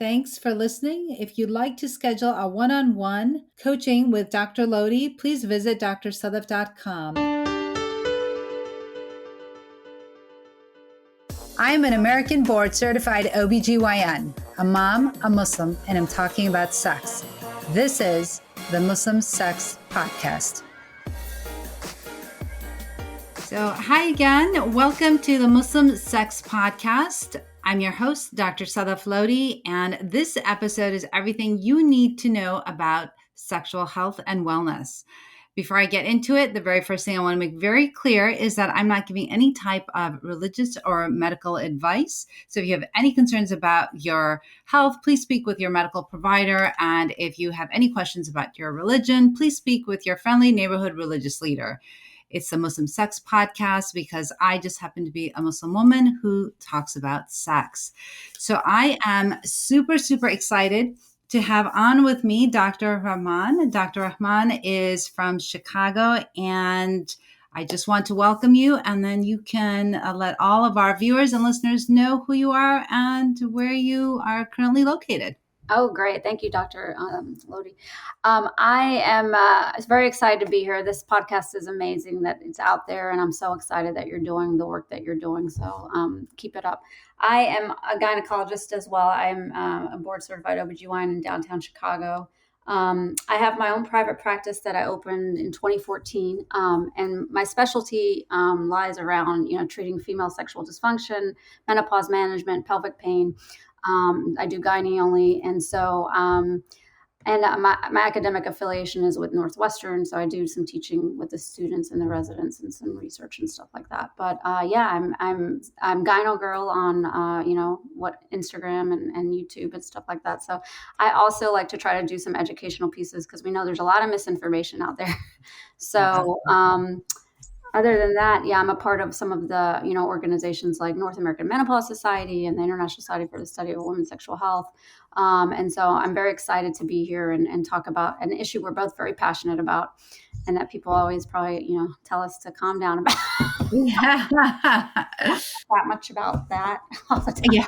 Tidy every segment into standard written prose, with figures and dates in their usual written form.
Thanks for listening. If you'd like to schedule a one-on-one coaching with Dr. Lodi, please visit drsadaf.com. I am an American board certified OBGYN, a mom, a Muslim, and I'm talking about sex. This is the Muslim Sex Podcast. So, hi again. Welcome to the Muslim Sex Podcast. I'm your host, Dr. Sadaf Lodi, and this episode is everything you need to know about sexual health and wellness. Before I get into it, the very first thing I want to make very clear is that I'm not giving any type of religious or medical advice. So if you have any concerns about your health, please speak with your medical provider. And if you have any questions about your religion, please speak with your friendly neighborhood religious leader. It's the Muslim Sex Podcast because I just happen to be a Muslim woman who talks about sex. So I am super, super excited to have on with me Dr. Rahman. Dr. Rahman is from Chicago, and I just want to welcome you, and then you can let all of our viewers and listeners know who you are and where you are currently located. Oh, great. Thank you, Dr. Lodi. I am very excited to be here. This podcast is amazing that it's out there, and I'm so excited that you're doing the work that you're doing. So keep it up. I am a gynecologist as well. I'm a board certified OBGYN in downtown Chicago. I have my own private practice that I opened in 2014, and my specialty lies around, treating female sexual dysfunction, menopause management, pelvic pain. I do gynae only. And so, my academic affiliation is with Northwestern. So I do some teaching with the students and the residents and some research and stuff like that. But I'm gyno girl on, what Instagram and YouTube and stuff like that. So I also like to try to do some educational pieces because we know there's a lot of misinformation out there. So, other than that, I'm a part of some of the, organizations like North American Menopause Society and the International Society for the Study of Women's Sexual Health. And so I'm very excited to be here and talk about an issue we're both very passionate about, and that people always probably, tell us to calm down about. Yeah. That much about that all the time. Yeah.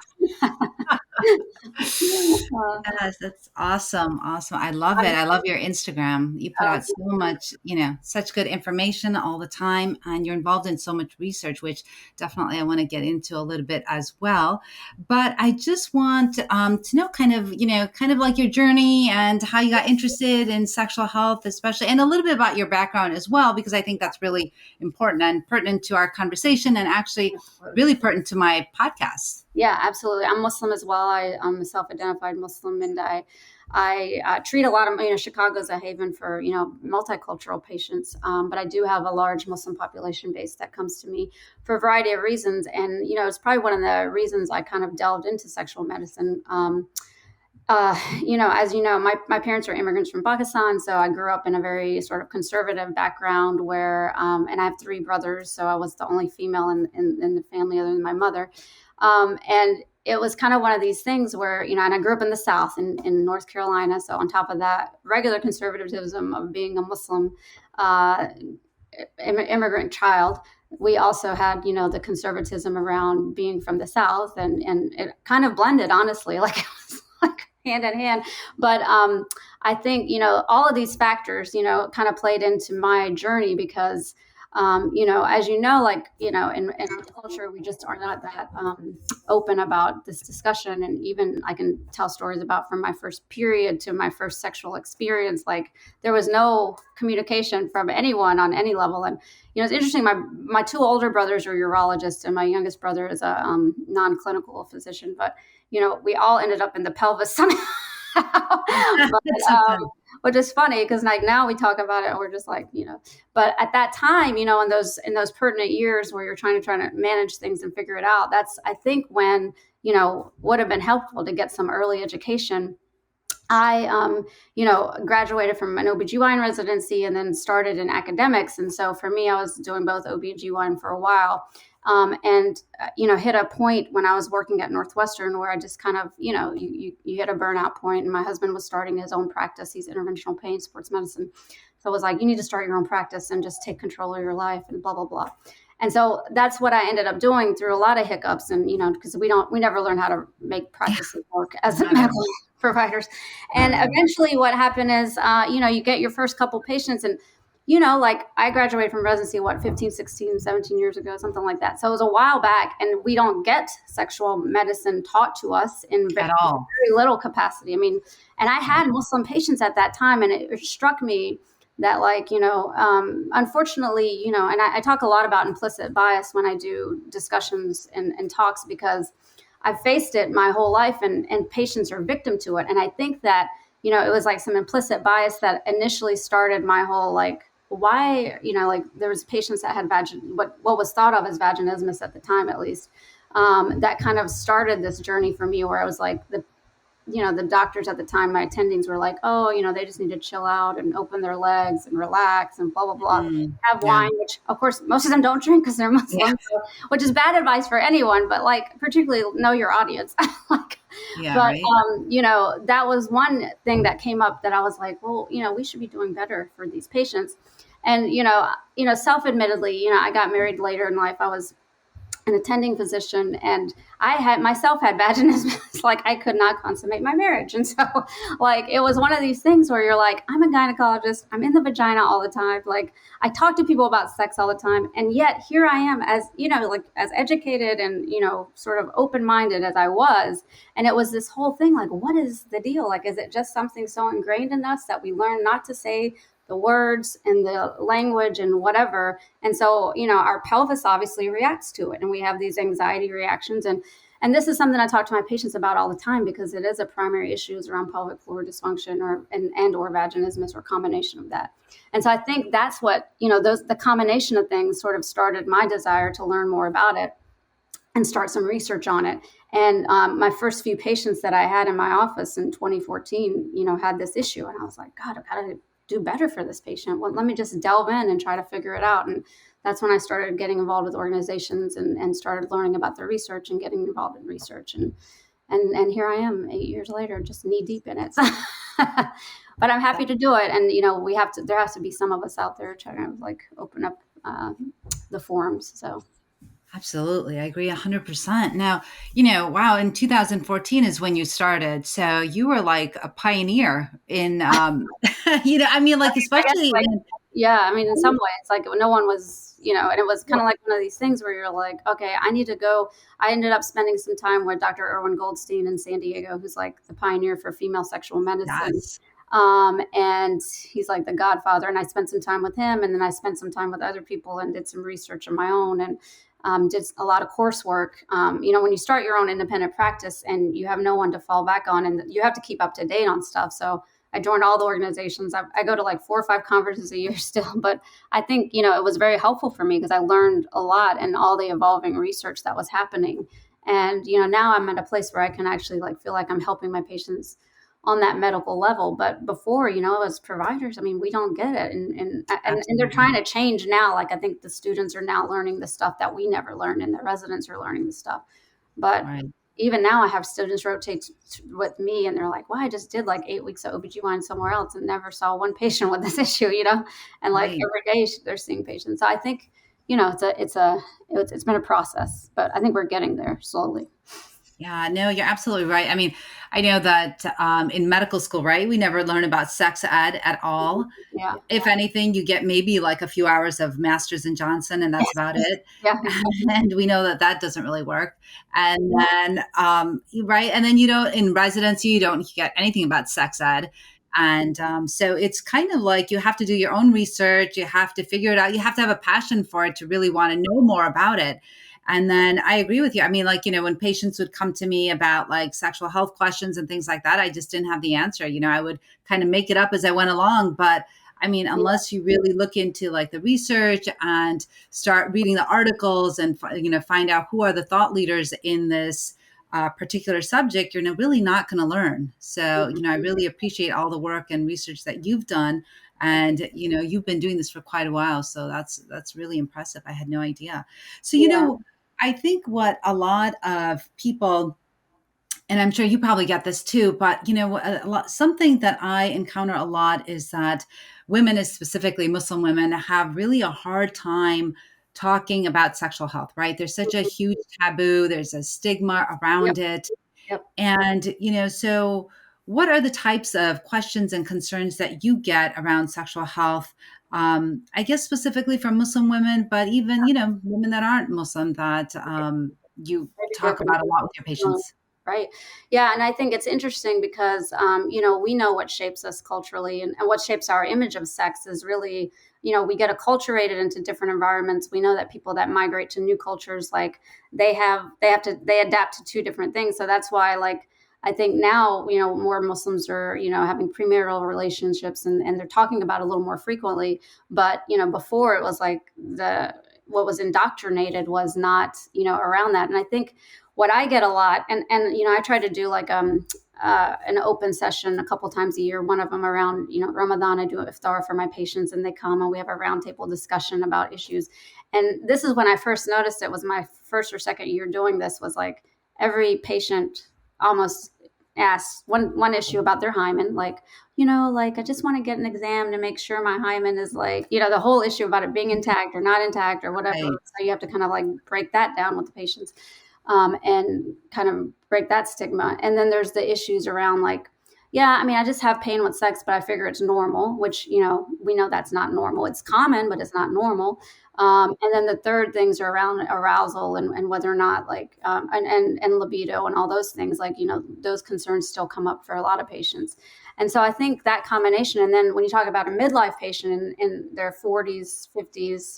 Yes, that's awesome. Awesome. I love it. I love your Instagram. You put out so much, such good information all the time, and you're involved in so much research, which definitely I want to get into a little bit as well. But I just want to know kind of like your journey and how you got interested in sexual health, especially, and a little bit about your background as well, because I think that's really important and pertinent to our conversation and actually really pertinent to my podcast. Yeah, absolutely. I'm Muslim as well. I'm a self-identified Muslim, and I treat a lot of, Chicago's a haven for, multicultural patients. But I do have a large Muslim population base that comes to me for a variety of reasons. And, it's probably one of the reasons I kind of delved into sexual medicine. As you know, my parents are immigrants from Pakistan. So I grew up in a very sort of conservative background where, and I have three brothers. So I was the only female in the family other than my mother. And it was kind of one of these things where, and I grew up in the South in North Carolina. So on top of that, regular conservatism of being a Muslim immigrant child, we also had, the conservatism around being from the South, and it kind of blended, honestly, like it was like hand in hand. But I think, all of these factors, kind of played into my journey because as in our culture, we just are not that open about this discussion. And even I can tell stories about from my first period to my first sexual experience, like there was no communication from anyone on any level. And, it's interesting. My two older brothers are urologists and my youngest brother is a non-clinical physician. But, we all ended up in the pelvis somehow. Which is funny because like now we talk about it and we're just like, but at that time, in those pertinent years where you're trying to manage things and figure it out, that's, I think when, would have been helpful to get some early education. I, graduated from an OBGYN residency and then started in academics. And so for me, I was doing both OBGYN for a while. Hit a point when I was working at Northwestern where I just kind of, you hit a burnout point, and my husband was starting his own practice. He's interventional pain, sports medicine. So I was like, you need to start your own practice and just take control of your life and blah, blah, blah. And so that's what I ended up doing through a lot of hiccups, and because we never learn how to make practices work as Never. medical providers. And eventually, what happened is, you get your first couple patients, and like I graduated from residency, 15, 16, 17 years ago, something like that. So it was a while back, and we don't get sexual medicine taught to us in At all. very little capacity. I mean, and I had Muslim patients at that time, and it struck me that, like, unfortunately, and I talk a lot about implicit bias when I do discussions and talks, because I've faced it my whole life, and patients are victim to it. And I think that, it was like some implicit bias that initially started my whole, like, why, like there was patients that had what was thought of as vaginismus at the time, at least, that kind of started this journey for me, where I was like, the doctors at the time, my attendings were like, oh, they just need to chill out and open their legs and relax and blah, blah, blah, have Yeah. wine, which of course most of them don't drink because they're Muslim, Yeah. so, which is bad advice for anyone, but like particularly know your audience. Like, Yeah. but, Right. that was one thing that came up that I was like, well, we should be doing better for these patients. And, self-admittedly, I got married later in life. I was an attending physician, and I had myself had vaginismus. Like, I could not consummate my marriage. And so, like, it was one of these things where you're like, I'm a gynecologist, I'm in the vagina all the time, like I talk to people about sex all the time, and yet here I am, as like, as educated and sort of open-minded as I was. And it was this whole thing, like, what is the deal? Like, is it just something so ingrained in us that we learn not to say the words and the language and whatever? And so, our pelvis obviously reacts to it, and we have these anxiety reactions. And this is something I talk to my patients about all the time, because it is a primary issue, is around pelvic floor dysfunction, or vaginismus, or combination of that. And so I think that's what, the combination of things sort of started my desire to learn more about it and start some research on it. And my first few patients that I had in my office in 2014, had this issue, and I was like, God, I've got to do better for this patient. Well, let me just delve in and try to figure it out. And that's when I started getting involved with organizations, and started learning about the research and getting involved in research. And here I am 8 years later, just knee deep in it. So, but I'm happy to do it. And, there has to be some of us out there trying to, like, open up the forums. So. Absolutely. I agree 100%. Now, wow, in 2014 is when you started. So you were like a pioneer in, I mean, like, I guess, especially like, when, yeah, I mean, in some ways, like, no one was, and it was kind of like one of these things where you're like, okay, I need to go. I ended up spending some time with Dr. Irwin Goldstein in San Diego, who's like the pioneer for female sexual medicine. yes, And he's like the godfather. And I spent some time with him, and then I spent some time with other people and did some research on my own, and did a lot of coursework. When you start your own independent practice and you have no one to fall back on, and you have to keep up to date on stuff. So I joined all the organizations. I go to like 4 or 5 conferences a year still, but I think, it was very helpful for me, because I learned a lot and all the evolving research that was happening. And, now I'm at a place where I can actually, like, feel like I'm helping my patients on that medical level. But before, as providers, I mean, we don't get it. And they're trying to change now. Like, I think the students are now learning the stuff that we never learned, and the residents are learning the stuff. But right, even now I have students rotate with me, and they're like, well, I just did like 8 weeks of OBGYN somewhere else and never saw one patient with this issue, and like right. every day they're seeing patients. So I think, it's been a process, but I think we're getting there slowly. Yeah, no, you're absolutely right. I mean, I know that in medical school, right, we never learn about sex ed at all. Yeah. If anything, you get maybe like a few hours of Masters in Johnson, and that's about it. Yeah. And we know that that doesn't really work. And then, right, and then in residency, you don't get anything about sex ed. And so it's kind of like you have to do your own research. You have to figure it out. You have to have a passion for it to really want to know more about it. And then I agree with you. I mean, like, when patients would come to me about like sexual health questions and things like that, I just didn't have the answer. I would kind of make it up as I went along. But I mean, unless you really look into like the research and start reading the articles and, find out who are the thought leaders in this particular subject, you're really not going to learn. So, I really appreciate all the work and research that you've done. And, you've been doing this for quite a while. So that's really impressive. I had no idea. So, Yeah. I think what a lot of people, and I'm sure you probably get this too, but something that I encounter a lot is that women, specifically Muslim women, have really a hard time talking about sexual health, right? There's such a huge taboo, there's a stigma Yep. around it. Yep. And, so what are the types of questions and concerns that you get around sexual health? I guess specifically from Muslim women, but even, women that aren't Muslim that you Maybe talk broken. about a lot with your patients. Right. Yeah. And I think it's interesting because, we know what shapes us culturally, and what shapes our image of sex is really, we get acculturated into different environments. We know that people that migrate to new cultures, like they adapt to two different things. So that's why, like, I think now, more Muslims are, having premarital relationships, and they're talking about it a little more frequently. But, before it was like what was indoctrinated was not, around that. And I think what I get a lot, and I try to do like an open session a couple times a year. One of them around Ramadan. I do iftar for my patients, and they come and we have a roundtable discussion about issues. And this is when I first noticed it. Was my first or second year doing this. Was like every patient almost asked one issue about their hymen, like, like, I just want to get an exam to make sure my hymen is, like, the whole issue about it being intact or not intact or whatever. Right. So you have to kind of like break that down with the patients, and kind of break that stigma. And then there's the issues around, like, yeah, I mean, I just have pain with sex, but I figure it's normal, which, we know that's not normal. It's common, but it's not normal. And then the third things are around arousal, and whether or not, like, and libido and all those things, like, those concerns still come up for a lot of patients. And so I think that combination, and then when you talk about a midlife patient in their 40s, 50s,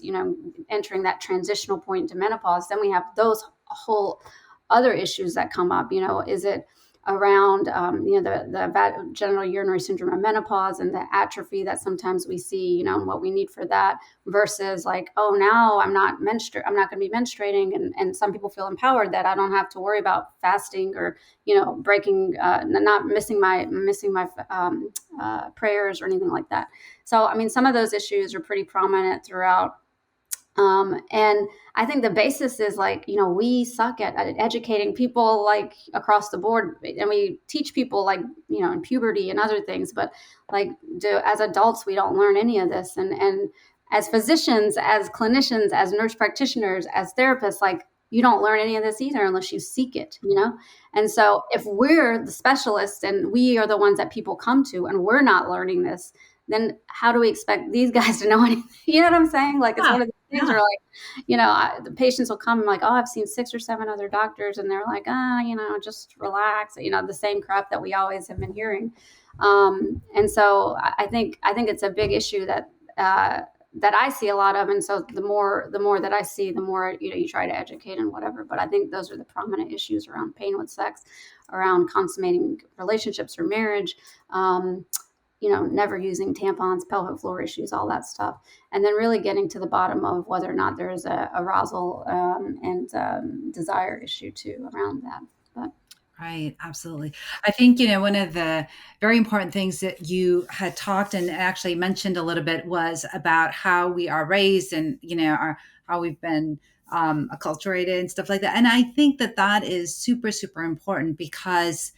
entering that transitional point to menopause, then we have those whole other issues that come up. Is it around, the genital urinary syndrome of menopause and the atrophy that sometimes we see, and what we need for that, versus like, oh, now I'm not going to be menstruating, and some people feel empowered that I don't have to worry about fasting or breaking, not missing my prayers or anything like that. So I mean, some of those issues are pretty prominent throughout. And I think the basis is, like, we suck at educating people, like, across the board, and we teach people, like, in puberty and other things, but, like, as adults, we don't learn any of this. And as physicians, as clinicians, as nurse practitioners, as therapists, like, you don't learn any of this either unless you seek it. And so if we're the specialists and we are the ones that people come to and we're not learning this, then how do we expect these guys to know anything? You know what I'm saying? Like, it's Yeah. one of the things where, like, the patients will come, like, oh, I've seen 6 or 7 other doctors, and they're like, just relax, the same crap that we always have been hearing. And so I think it's a big issue that I see a lot of. And so the more that I see, the more, you try to educate and whatever. But I think those are the prominent issues around pain with sex, around consummating relationships or marriage, never using tampons, pelvic floor issues, all that stuff. And then really getting to the bottom of whether or not there's a arousal, and desire issue too around that. But Right, absolutely. I think, one of the very important things that you had talked and actually mentioned a little bit was about how we are raised and, how we've been acculturated and stuff like that. And I think that that is super, super important because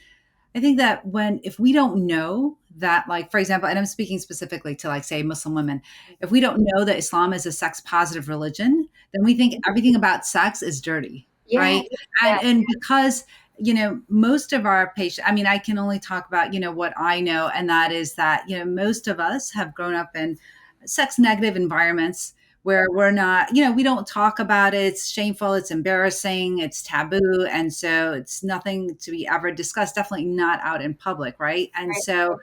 I think that if we don't know that, like, for example, and I'm speaking specifically to, like, say, Muslim women, if we don't know that Islam is a sex positive religion, then we think everything about sex is dirty, yeah, right? yeah, And because, most of our patients, I mean, I can only talk about, what I know, and that is that, most of us have grown up in sex negative environments where we're not, we don't talk about it. It's shameful. It's embarrassing. It's taboo. And so it's nothing to be ever discussed, definitely not out in public. Right. And right, so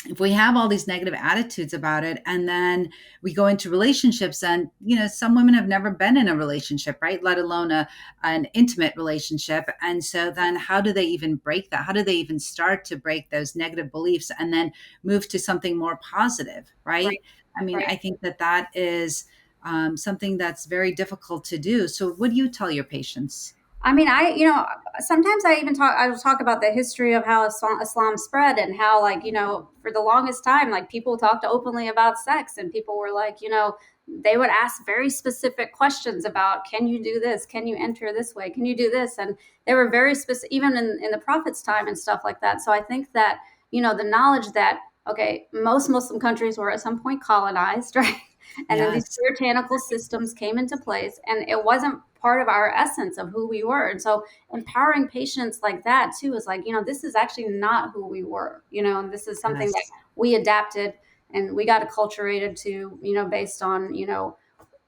if we have all these negative attitudes about it, and then we go into relationships, and, some women have never been in a relationship, right? Let alone an intimate relationship. And so then how do they even break that? How do they even start to break those negative beliefs and then move to something more positive, right? right, I mean, right. I think that that is something that's very difficult to do. So what do you tell your patients? I mean, sometimes I will talk about the history of how Islam spread, and how, like, for the longest time, like, people talked openly about sex, and people were like, they would ask very specific questions about, can you do this? Can you enter this way? Can you do this? And they were very specific, even in the Prophet's time and stuff like that. So I think that, the knowledge that okay, most Muslim countries were at some point colonized, right? And then these Yes. puritanical systems came into place, and it wasn't part of our essence of who we were. And so empowering patients like that too is like, this is actually not who we were, and this is something that Yes. we adapted and we got acculturated to, based on,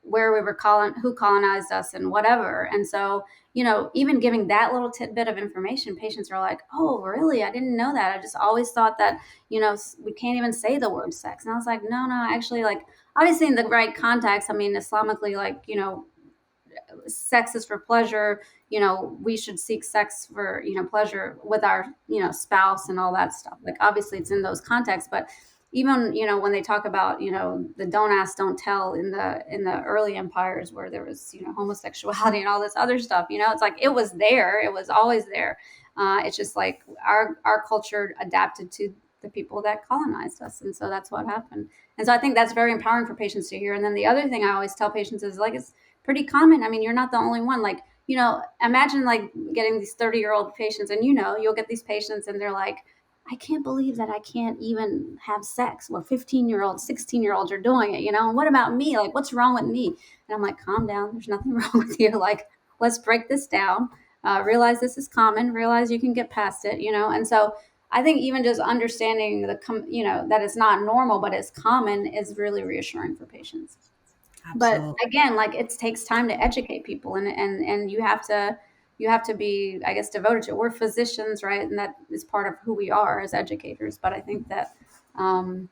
where we were who colonized us and whatever. And so, even giving that little tidbit of information, patients are like, oh, really? I didn't know that. I just always thought that, we can't even say the word sex. And I was like, no, actually, like, obviously in the right context, I mean, Islamically, like, sex is for pleasure. We should seek sex for, pleasure with our, spouse and all that stuff. Like, obviously it's in those contexts, but even, when they talk about, the don't ask, don't tell in the early empires where there was, homosexuality and all this other stuff, it's like, it was there. It was always there. It's just like our culture adapted to the people that colonized us. And so that's what happened. And so I think that's very empowering for patients to hear. And then the other thing I always tell patients is like, it's pretty common. I mean, you're not the only one. Like, imagine like getting these 30-year-old patients, and you'll get these patients and they're like, I can't believe that I can't even have sex. Well, 15-year-olds, 16-year-olds are doing it, and what about me? Like, what's wrong with me? And I'm like, calm down. There's nothing wrong with you. Like, let's break this down. Realize this is common. Realize you can get past it, And so I think even just understanding that it's not normal, but it's common is really reassuring for patients. But Absolutely. again, like, it takes time to educate people, and you have to be, I guess, devoted to it. We're physicians, right? And that is part of who we are as educators. But I think that um,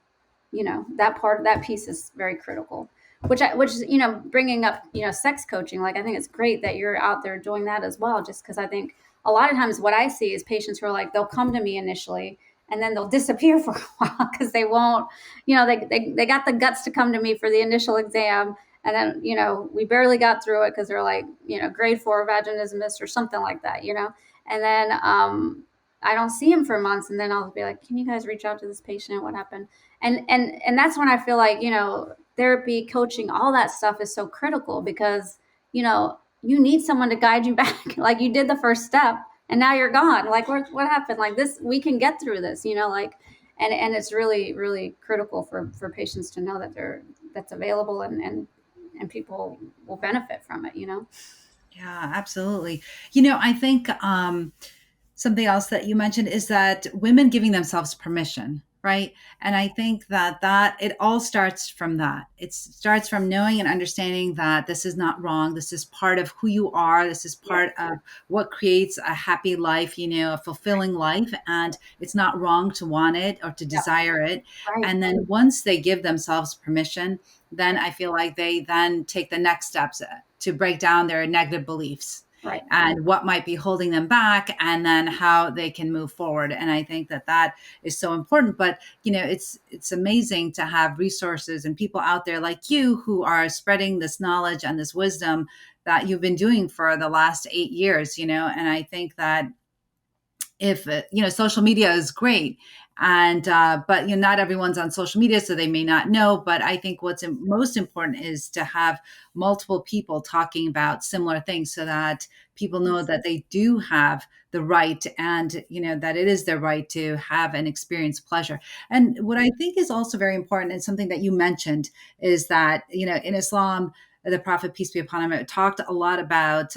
that piece is very critical. Which is, bringing up, sex coaching. Like, I think it's great that you're out there doing that as well. Just because I think a lot of times what I see is patients who are like, they'll come to me initially and then they'll disappear for a while because they won't, they got the guts to come to me for the initial exam, and then, we barely got through it because they're like, grade 4 vaginismus or something like that, and then I don't see him for months, and then I'll be like, can you guys reach out to this patient? What happened? And that's when I feel like, therapy, coaching, all that stuff is so critical because, you need someone to guide you back. Like, you did the first step and now you're gone. Like, what happened? Like, this, we can get through this, like, and it's really, really critical for patients to know that that's available, and people will benefit from it. Yeah, absolutely. I think something else that you mentioned is that women giving themselves permission, right? And I think that it all starts from that. It starts from knowing and understanding that this is not wrong. This is part of who you are. This is Yeah. part of what creates a happy life, a fulfilling life. And it's not wrong to want it or to Yeah. desire it. Right. And then once they give themselves permission, then I feel like they then take the next steps to break down their negative beliefs Right. and what might be holding them back, and then how they can move forward. And I think that is so important. But it's amazing to have resources and people out there like you who are spreading this knowledge and this wisdom that you've been doing for the last 8 years. And I think that if social media is great, and but not everyone's on social media, so they may not know. But I think what's most important is to have multiple people talking about similar things, so that people know that they do have the right, and that it is their right to have and experience pleasure. And what I think is also very important, and something that you mentioned, is that in Islam, the Prophet, peace be upon him, talked about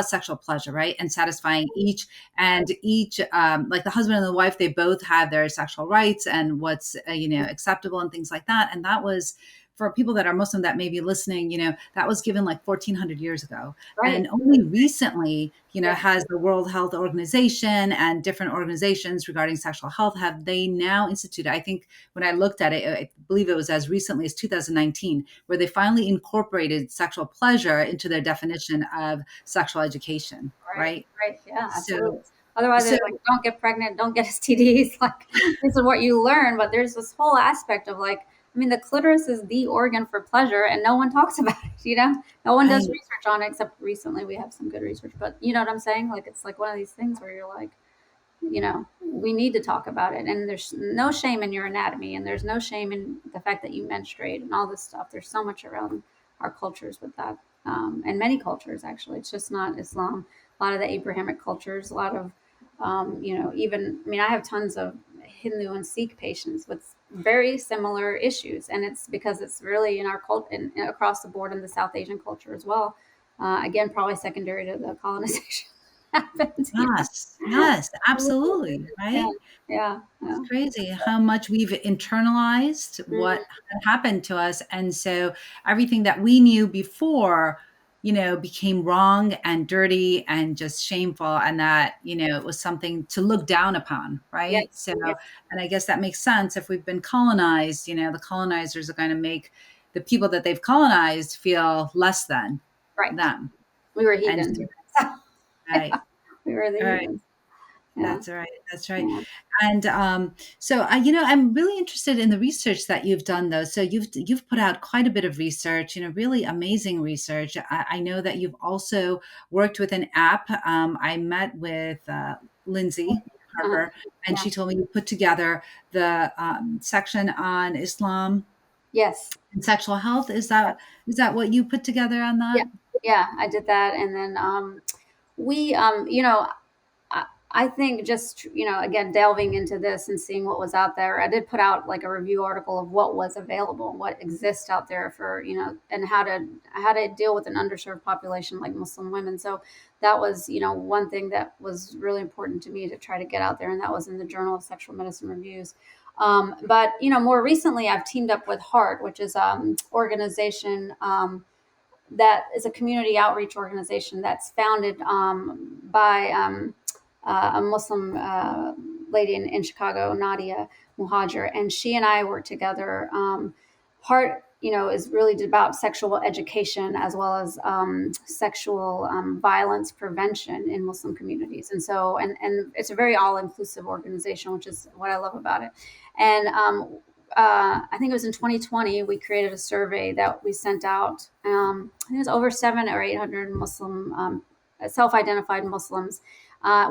sexual pleasure, right, and satisfying each, like the husband and the wife, they both have their sexual rights and what's acceptable and things like that. And that was, for people that are Muslim that may be listening, that was given like 1400 years ago. Right. And only recently, Yeah. has the World Health Organization and different organizations regarding sexual health, have they now instituted, I think when I looked at it, I believe it was as recently as 2019, where they finally incorporated sexual pleasure into their definition of sexual education, Right. right? Right. Yeah, So, absolutely. Otherwise, so it's like, don't get pregnant, don't get STDs. Like, this is what you learn. But there's this whole aspect of, like, I mean, the clitoris is the organ for pleasure, and no one talks about it. No one does I, research on it, except recently we have some good research. But you know what I'm saying? Like, it's like one of these things where you're like, we need to talk about it. And there's no shame in your anatomy, and there's no shame in the fact that you menstruate and all this stuff. There's so much around our cultures with that, and many cultures actually. It's just not Islam. A lot of the Abrahamic cultures, a lot of, even, I mean, I have tons of Hindu and Sikh patients with very similar issues, and it's because it's really in our cult and across the board in the South Asian culture as well. Again, probably secondary to the colonization happened. Yes, yes, absolutely, Yeah, right? yeah, It's yeah. crazy how much we've internalized what Mhm. had happened to us. And so everything that we knew before, became wrong and dirty and just shameful. And that, it was something to look down upon, right? Yes, So, yes, and I guess that makes sense. If we've been colonized, the colonizers are going to make the people that they've colonized feel less than right. them. We were And heathens. so, Yeah, right, we were the right. heathens. Yeah, That's right. That's right. yeah. And so, I'm really interested in the research that you've done, though. So you've put out quite a bit of research, really amazing research. I know that you've also worked with an app. I met with Lindsay Uh-huh. Harper, and Yeah. she told me you put together the section on Islam Yes. and sexual health. Is that what you put together on Yeah. that? Yeah. I did that, and then we I think just again delving into this and seeing what was out there. I did put out like a review article of what was available, what exists out there for and how to deal with an underserved population like Muslim women. So that was one thing that was really important to me to try to get out there, and that was in the Journal of Sexual Medicine Reviews. But more recently, I've teamed up with Heart, which is organization. That is a community outreach organization that's founded by a Muslim lady in Chicago, Nadia Muhajir, and she and I work together. Part, is really about sexual education as well as sexual violence prevention in Muslim communities, and so and it's a very all inclusive organization, which is what I love about it. And I think it was in 2020, we created a survey that we sent out. I think it was over 700 or 800 Muslim, self-identified Muslims,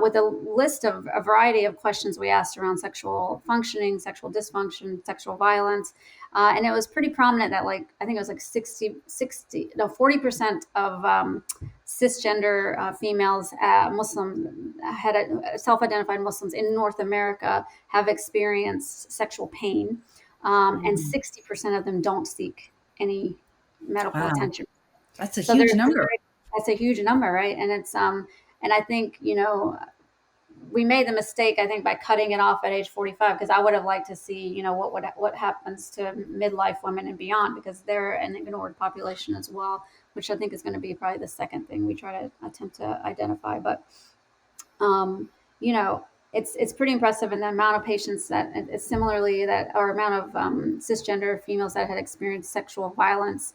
with a list of a variety of questions we asked around sexual functioning, sexual dysfunction, sexual violence. And it was pretty prominent that I think it was like 40% of cisgender females, Muslim, self-identified Muslims in North America have experienced sexual pain, and Mhm. 60% of them don't seek any medical Wow, attention. that's a So huge number. that's a huge number, right? And it's and I think we made the mistake, I think, by cutting it off at age 45, because I would have liked to see what happens to midlife women and beyond, because they're an ignored population as well, which I think is going to be probably the second thing we try to attempt to identify. But um, you know, it's pretty impressive in the amount of patients that it's similarly that or amount of cisgender females that had experienced sexual violence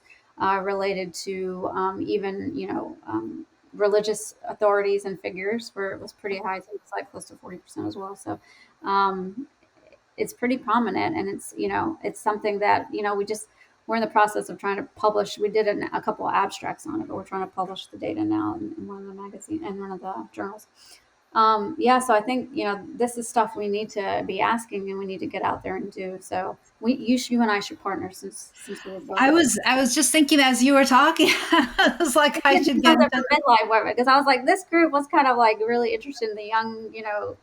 related to even religious authorities and figures, where it was pretty high. So it's like close to 40% as well. So um, it's pretty prominent, and it's something that we're in the process of trying to publish. We did a couple of abstracts on it, but we're trying to publish the data now in one of the magazine and one of the journals. Yeah, so I think this is stuff we need to be asking, and we need to get out there and do. So you and I should partner, since we were both. I was just thinking as you were talking, I was like, We I did should get in something touch for midlife women, because I was like, this group was kind of like really interested in the young,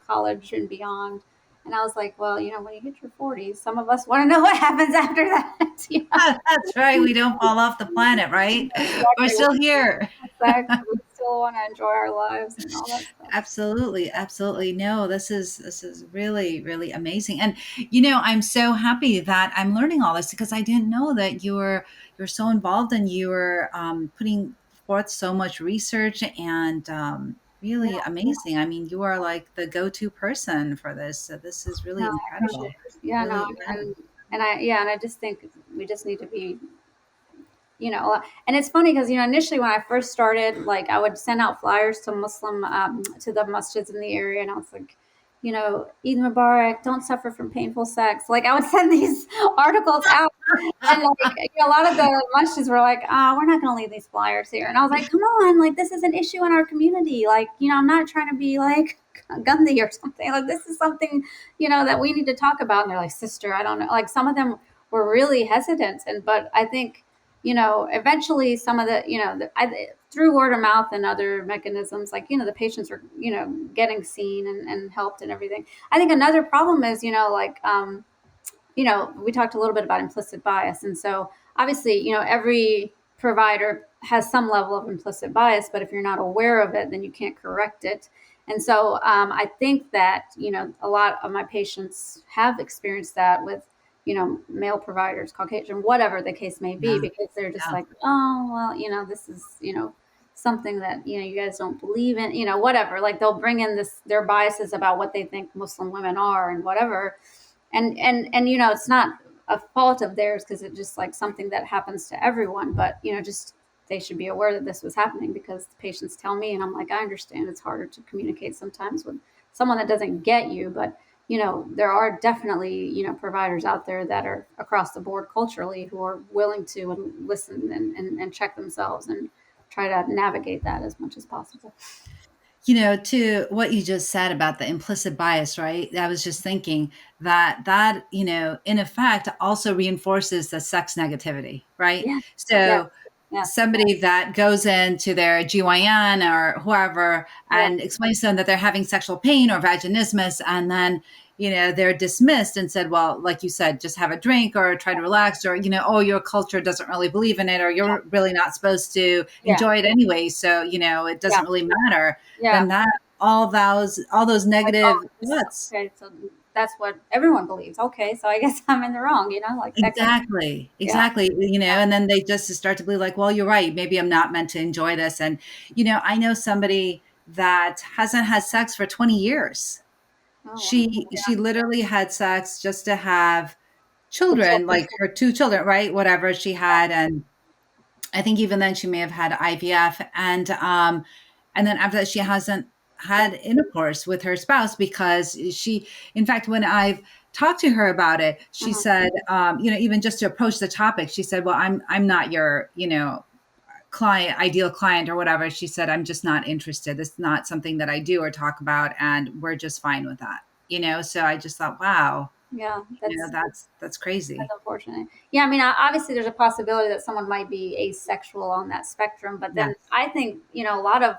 college and beyond. And I was like, well, when you hit your 40s, some of us want to know what happens after that. That's right. We don't fall off the planet, right? We're Exactly. still here. We still want to enjoy our lives and all that stuff. Absolutely, absolutely. No, this is really, really amazing. And I'm so happy that I'm learning all this, because I didn't know that you're so involved, and you were putting forth so much research, and Yeah, really amazing. I mean, you are like the go-to person for this. So this is no, really I appreciate incredible. it. Yeah, no, Really incredible. and I just think we just need to be and it's funny because initially when I first started, like, I would send out flyers to Muslim to the masjids in the area, and I was like, Eid Mubarak, don't suffer from painful sex. Like, I would send these articles out, and like, a lot of the masjids were like, we're not going to leave these flyers here. And I was like, come on, like, this is an issue in our community. Like, I'm not trying to be like Gandhi or something. Like, this is something that we need to talk about. And they're like, sister, I don't know. Like, some of them were really hesitant, but I think eventually some of the, through word of mouth and other mechanisms, like, the patients are, getting seen and helped and everything. I think another problem is, like, we talked a little bit about implicit bias. And so obviously, every provider has some level of implicit bias, but if you're not aware of it, then you can't correct it. And so I think that, a lot of my patients have experienced that with, male providers, Caucasian, whatever the case may be, Yeah. because they're just Yeah. like, oh, well, this is, something that, you guys don't believe in, whatever. Like they'll bring in their biases about what they think Muslim women are and whatever. And it's not a fault of theirs, because it's just like something that happens to everyone. But just they should be aware that this was happening, because the patients tell me, and I'm like, I understand it's harder to communicate sometimes with someone that doesn't get you. But there are definitely providers out there that are across the board culturally who are willing to and listen and check themselves and try to navigate that as much as possible. To what you just said about the implicit bias, right? I was just thinking that, in effect also reinforces the sex negativity, right? Yeah. Yes. So Yes. somebody that goes into their GYN or whoever Yeah. and explains to them that they're having sexual pain or vaginismus, and then, they're dismissed and said, well, like you said, just have a drink or try to relax, or, oh, your culture doesn't really believe in it, or you're really not supposed to Yeah. enjoy it anyway. So, it Yeah. doesn't really matter. Yeah. Then that all those Like, oh, negative thoughts. okay, so that's what everyone believes. Okay, so I guess I'm in the wrong, like that kind of, Exactly. yeah, Exactly. yeah. And then they just start to believe like, well, you're right. Maybe I'm not meant to enjoy this. And, I know somebody that hasn't had sex for 20 years. Oh, wow. She literally had sex just to have The children, children. like her two children, right? Whatever she had. And I think even then she may have had IVF, and then after that she hasn't had intercourse with her spouse because in fact, when I've talked to her about it, she Uh-huh. said, even just to approach the topic, she said, well, I'm not your, client, ideal client or whatever. She said, I'm just not interested. It's not something that I do or talk about, and we're just fine with that. So I just thought, wow, Yeah, that's that's crazy. unfortunate. Yeah, I mean, obviously, there's a possibility that someone might be asexual on that spectrum, but then Yes. I think a lot of,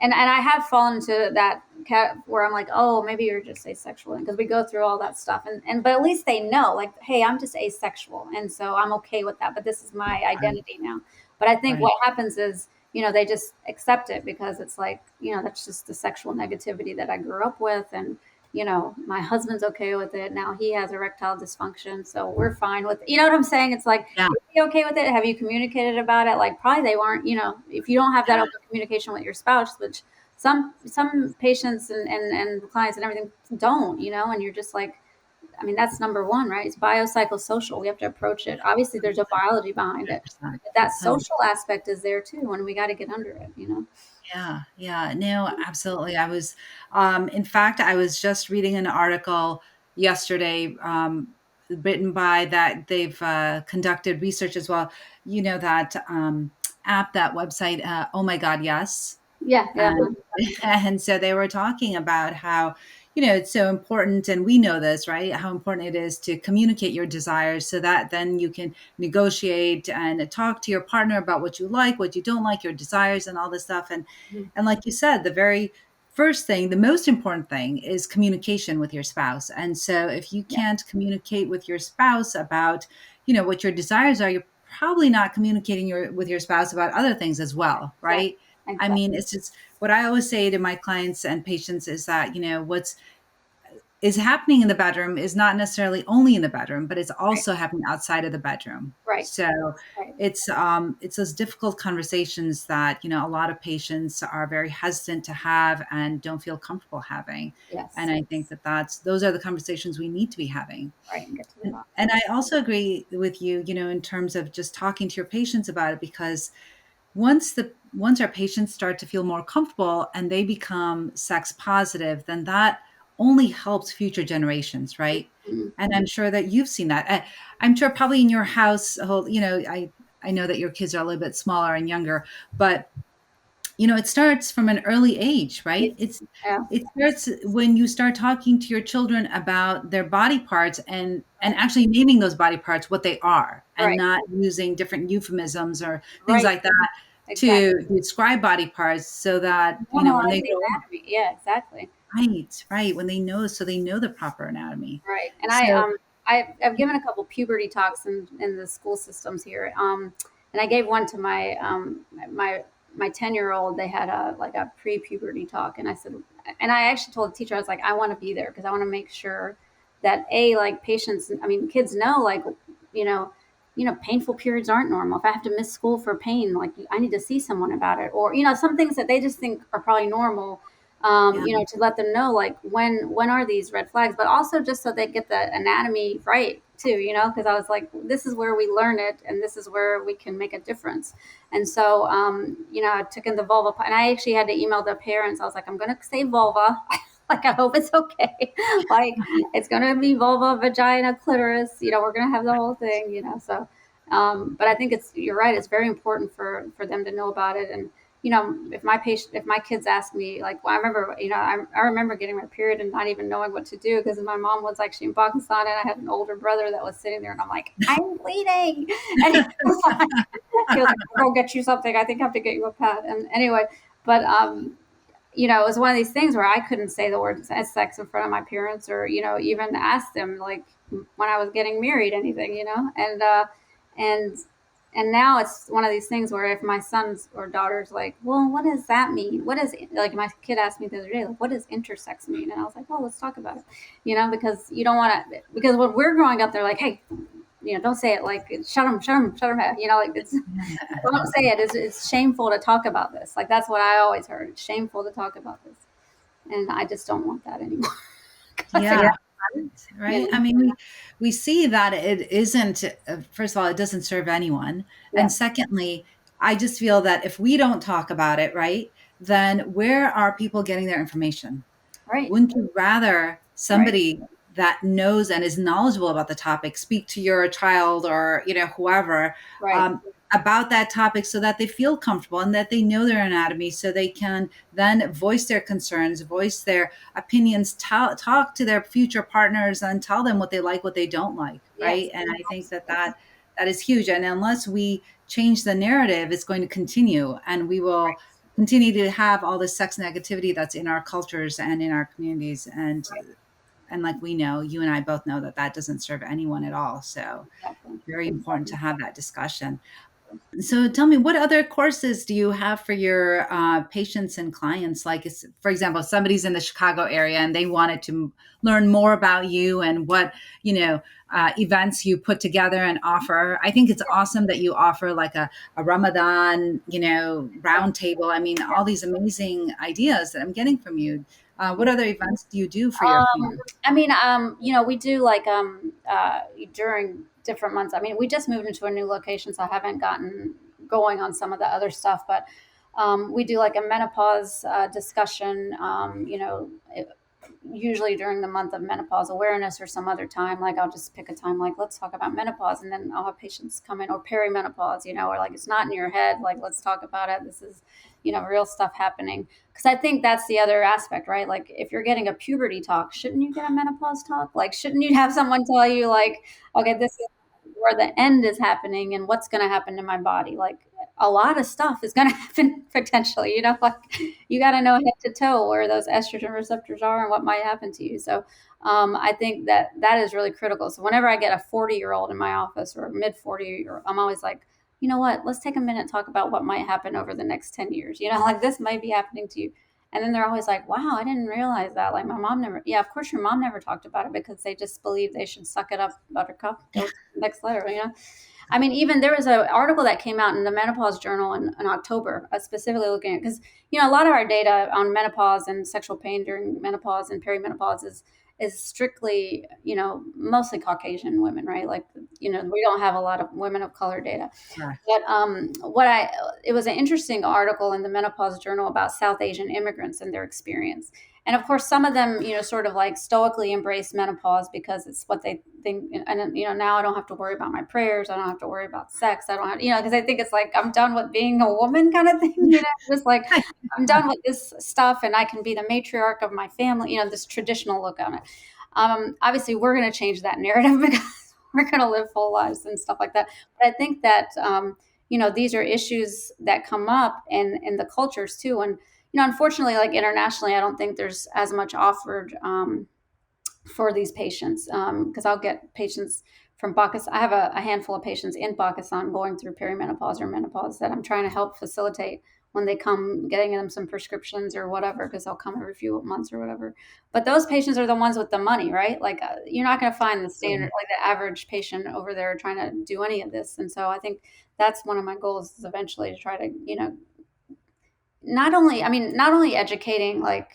and I have fallen into that cat where I'm like, oh, maybe you're just asexual, because we go through all that stuff, and but at least they know, like, hey, I'm just asexual, and so I'm okay with that. But this is my Right. identity now. But I think Right. what happens is, they just accept it, because it's like, that's just the sexual negativity that I grew up with, and my husband's okay with it now. He has erectile dysfunction, so we're fine with it. You know what I'm saying? It's like, Yeah. is he okay with it? Have you communicated about it? Like, probably they weren't. If you don't have that Yeah. open communication with your spouse, which some patients and clients and everything don't, and you're just like, I mean, that's number one, right? It's biopsychosocial. We have to approach it. Obviously, there's a biology behind it, 100%. but that Oh, social aspect is there too, and we got to get under it. yeah, yeah. No, absolutely. In fact, I was just reading an article yesterday, written by that they've conducted research as well. That app, that website, Oh My God, Yes. Yeah, yeah, And and so they were talking about how, it's so important, and we know this, right? How important it is to communicate your desires so that then you can negotiate and talk to your partner about what you like, what you don't like, your desires and all this stuff. And like you said, the very first thing, the most important thing is communication with your spouse. And so if you yeah, can't communicate with your spouse about, what your desires are, you're probably not communicating with your spouse about other things as well, exactly, right? I exactly. mean, it's just what I always say to my clients and patients is that, what's is happening in the bedroom is not necessarily only in the bedroom, but it's Right, also happening outside of the bedroom. right, So right. it's those difficult conversations that, a lot of patients are very hesitant to have and don't feel comfortable having. And Yes, I think that those are the conversations we need to be having. right, and get to the And, bottom. and I also agree with you, in terms of just talking to your patients about it, because once our patients start to feel more comfortable and they become sex positive, then that only helps future generations, right? Mhm. And I'm sure that you've seen that. I'm sure probably in your household, I know that your kids are a little bit smaller and younger, but it starts from an early age, right? Yeah, It starts when you start talking to your children about their body parts and right, actually naming those body parts what they are, and right, not using different euphemisms or things right, like that exactly. to describe body parts, so that when Normalize they the grow up, anatomy. Yeah, exactly. right, when they know, so they know the proper anatomy. Right. And So I've given a couple puberty talks in the school systems here. And I gave one to my 10-year-old. They had a pre-puberty talk, and I said, and I actually told the teacher, I was like, I want to be there because I want to make sure that like patients, I mean, kids know, like, you know, painful periods aren't normal. If I have to miss school for pain, like, I need to see someone about it, or some things that they just think are probably normal, yeah, to let them know, like, when are these red flags, but also just so they get the anatomy right too, because I was like, this is where we learn it, and this is where we can make a difference. And so, I took in the vulva, and I actually had to email the parents. I was like, I'm going to say vulva. Like, I hope it's okay. Like, it's going to be vulva, vagina, clitoris. We're going to have the whole thing. So, but I think you're right. It's very important for them to know about it. And if my kids ask me, like, well, I remember, I remember getting my period and not even knowing what to do because my mom was actually in Pakistan, and I had an older brother that was sitting there, and I'm like, I'm bleeding, and he was like, I'll go get you something. I think I have to get you a pad. And anyway, but it was one of these things where I couldn't say the word sex in front of my parents, or even ask them, like, when I was getting married, anything, and and now it's one of these things where if my sons or daughters, like, well, what does that mean? What is, like, my kid asked me the other day, like, what does intersex mean? And I was like, well, let's talk about it, because you don't want to, because when we're growing up, they're like, hey, don't say it, like, shut them, like, it's, don't say it. It's shameful to talk about this. Like, that's what I always heard. It's shameful to talk about this, and I just don't want that anymore. I think, yeah, right. you I mean, we see that it isn't. First of all, it doesn't serve anyone, and yeah, secondly, I just feel that if we don't talk about it, right, then where are people getting their information? right, Wouldn't you rather right, somebody that knows and is knowledgeable about the topic speak to your child, or whoever, right, um, about that topic, so that they feel comfortable and that they know their anatomy, so they can then voice their concerns, voice their opinions, talk to their future partners, and tell them what they like, what they don't like, right? yes, And I think that absolutely, that is huge. And unless we change the narrative, it's going to continue, and we will right, continue to have all this sex negativity that's in our cultures and in our communities. right, And like, we know, you and I both know that that doesn't serve anyone at all. So exactly, very important to exactly. have that discussion. So tell me, what other courses do you have for your patients and clients? Like, for example, if somebody's in the Chicago area and they wanted to learn more about you and what, events you put together and offer. I think it's awesome that you offer like a Ramadan, round table. I mean, all these amazing ideas that I'm getting from you. What other events do you do for your Um, community? I mean, we do, like, during different months. I mean, we just moved into a new location, so I haven't gotten going on some of the other stuff, but we do like a menopause discussion. Usually during the month of menopause awareness, or some other time, like, I'll just pick a time, like, let's talk about menopause, and then I'll have patients come in, or perimenopause, or like, it's not in your head, like, let's talk about it, this is real stuff happening. Because I think that's the other aspect, right? Like, if you're getting a puberty talk, shouldn't you get a menopause talk? Like, shouldn't you have someone tell you, like, okay, this is where the end is happening, and what's going to happen to my body? Like, a lot of stuff is going to happen potentially, like, you got to know head to toe where those estrogen receptors are and what might happen to you. So I think that is really critical. So whenever I get a 40-year-old in my office, or mid 40, I'm always like, you know what, let's take a minute and talk about what might happen over the next 10 years, like, this might be happening to you. And then they're always like, wow, I didn't realize that. Like, my mom never, yeah, of course your mom never talked about it, because they just believe they should suck it up, buttercup, go to the next letter. I mean, even there was an article that came out in the Menopause Journal in October, specifically looking at, because a lot of our data on menopause and sexual pain during menopause and perimenopause is strictly, mostly Caucasian women, right? Like, we don't have a lot of women of color data. Correct. But it was an interesting article in the Menopause Journal about South Asian immigrants and their experience. And of course, some of them, sort of like stoically embrace menopause because it's what they think. And, now I don't have to worry about my prayers. I don't have to worry about sex. I don't have, because I think it's like, I'm done with being a woman kind of thing, just like I'm done with this stuff and I can be the matriarch of my family, this traditional look on it. Obviously, we're going to change that narrative because we're going to live full lives and stuff like that. But I think that, these are issues that come up in the cultures too. And, unfortunately, like internationally, I don't think there's as much offered for these patients because I'll get patients from Pakistan. I have a handful of patients in Pakistan going through perimenopause or menopause that I'm trying to help facilitate when they come, getting them some prescriptions or whatever, because they'll come every few months or whatever. But those patients are the ones with the money, right? Like you're not going to find the standard, like the average patient over there trying to do any of this. And so I think that's one of my goals is eventually to try to, not only educating like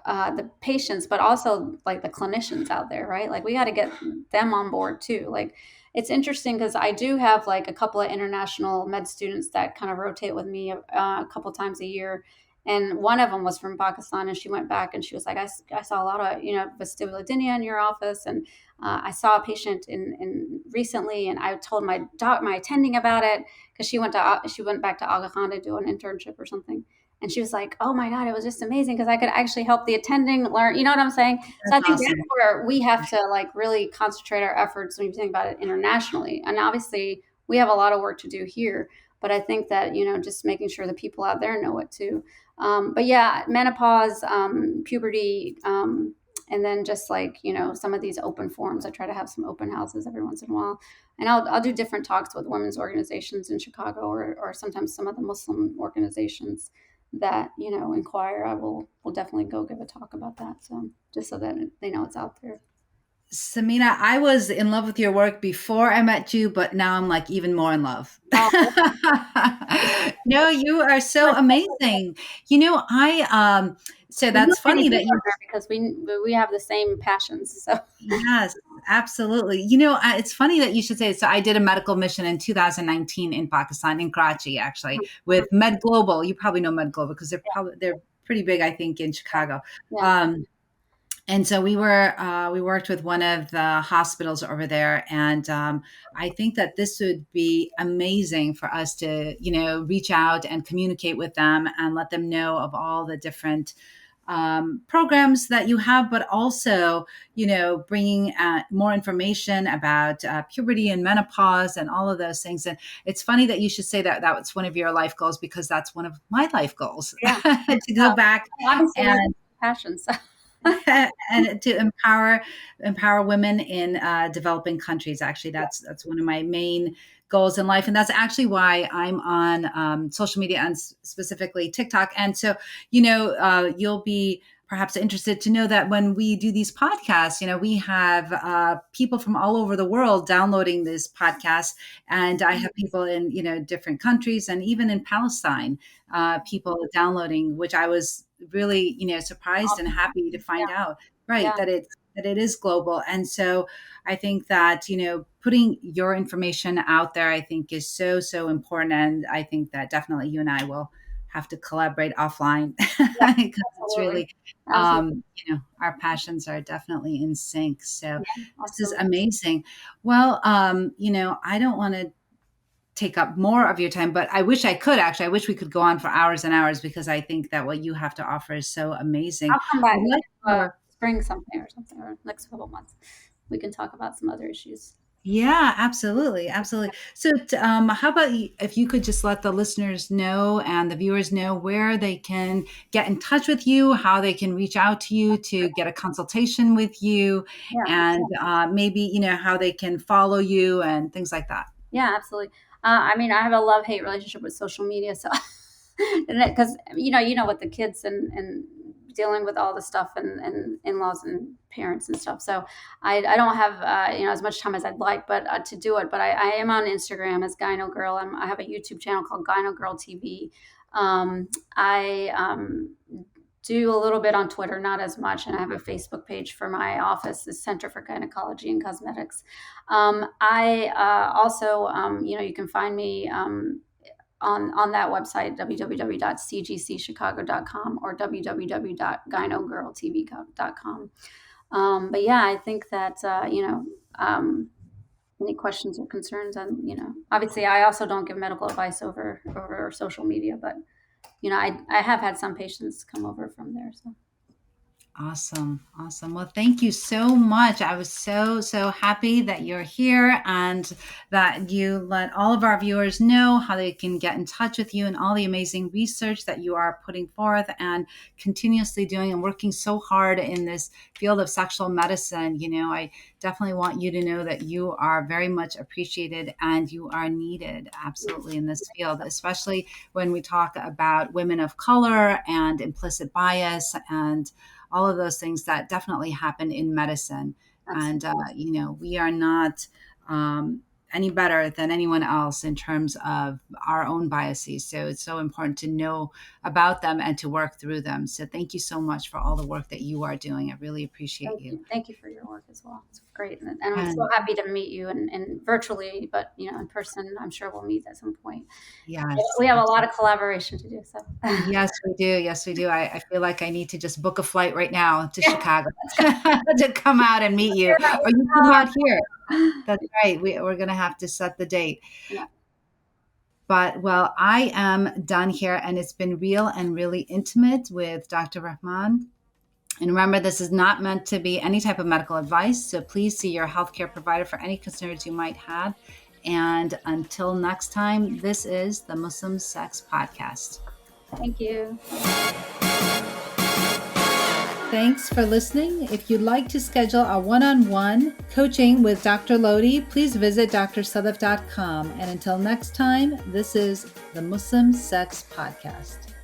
the patients, but also like the clinicians out there, right? Like we got to get them on board too. Like it's interesting because I do have like a couple of international med students that kind of rotate with me a couple times a year. And one of them was from Pakistan, and she went back and she was like, I saw a lot of vestibulodynia in your office, and I saw a patient in recently, and I told my attending about it because she went back to Aga Khan to do an internship or something. And she was like, oh my God, it was just amazing because I could actually help the attending learn. You know what I'm saying? So That's I think that's awesome. where we have to like really concentrate our efforts when you think about it internationally. And obviously, we have a lot of work to do here. But I think that, just making sure the people out there know it too. But yeah, menopause, puberty, and then just like, some of these open forums. I try to have some open houses every once in a while. And I'll do different talks with women's organizations in Chicago or sometimes some of the Muslim organizations that inquire. I will definitely go give a talk about that, so just so that they know it's out there. Sameena, I was in love with your work before I met you, but now I'm like even more in love. Oh, No, you are so amazing. So we know that's many funny that people you, there because we have the same passions. So yes, absolutely. It's funny that you should say it. So I did a medical mission in 2019 in Pakistan, in Karachi, actually, with Med Global. You probably know Med Global because they're pretty big, I think, in Chicago. yeah, Um, And so we worked with one of the hospitals over there, and I think that this would be amazing for us to, reach out and communicate with them and let them know of all the different programs that you have, but also, bringing more information about puberty and menopause and all of those things. And it's funny that you should say that that was one of your life goals because that's one of my life goals yeah. to go back Obviously, we have and passions. So. and to empower women in developing countries. Actually, that's one of my main goals in life, and that's actually why I'm on social media and specifically TikTok. And so, you'll be perhaps interested to know that when we do these podcasts, we have people from all over the world downloading this podcast, and I have people in different countries and even in Palestine, people downloading, which I was really surprised and happy to find out, Yeah, right, that it is global. And so I think that putting your information out there, I think, is so important. And I think that definitely you and I will have to collaborate offline yeah, because it's absolutely, really absolutely, our passions are definitely in sync. So yeah, this is absolutely. amazing. Well, I don't want to take up more of your time, but I wish I could actually. I wish we could go on for hours and hours because I think that what you have to offer is so amazing. I'll come back I'd like to, spring something or next couple months. We can talk about some other issues. yeah, absolutely, absolutely. So, how about if you could just let the listeners know and the viewers know where they can get in touch with you, how they can reach out to you to get a consultation with you, Yeah. and maybe how they can follow you and things like that. Yeah, absolutely. I have a love-hate relationship with social media, so because with the kids and dealing with all the stuff and in-laws and parents and stuff. So I don't have as much time as I'd like, but to do it. But I am on Instagram as Gyno Girl. I have a YouTube channel called Gyno Girl TV. I do a little bit on Twitter, not as much. And I have a Facebook page for my office, the Center for Gynecology and Cosmetics. I also, you can find me on that website, www.cgcchicago.com or www.gynogirltv.com. But yeah, I think that, any questions or concerns, and obviously I also don't give medical advice over social media, but I have had some patients come over from there. So Awesome. Awesome. Well, thank you so much. I was so happy that you're here and that you let all of our viewers know how they can get in touch with you and all the amazing research that you are putting forth and continuously doing and working so hard in this field of sexual medicine. I definitely want you to know that you are very much appreciated and you are needed absolutely in this field, especially when we talk about women of color and implicit bias and all of those things that definitely happen in medicine. absolutely. And, we are not any better than anyone else in terms of our own biases. So it's so important to know about them and to work through them. So thank you so much for all the work that you are doing. I really appreciate you. Thank you for your work as well. It's great, and I'm so And happy to meet you and virtually, but in person, I'm sure we'll meet at some point. yes, We have a lot absolutely. of collaboration to do. So Yes, we do. Yes, we do. I feel like I need to just book a flight right now to yeah, Chicago let's go. to come out and meet you, Figure it out or with you come out here. That's right. We're going to have to set the date. yeah. But well, I am done here, and it's been real and really intimate with Dr. Rahman. And remember, this is not meant to be any type of medical advice. So please see your healthcare provider for any concerns you might have. And until next time, this is the Muslim Sex Podcast. Thank you. Thanks for listening. If you'd like to schedule a one-on-one coaching with Dr. Lodi, please visit drsadaf.com. And until next time, this is the Muslim Sex Podcast.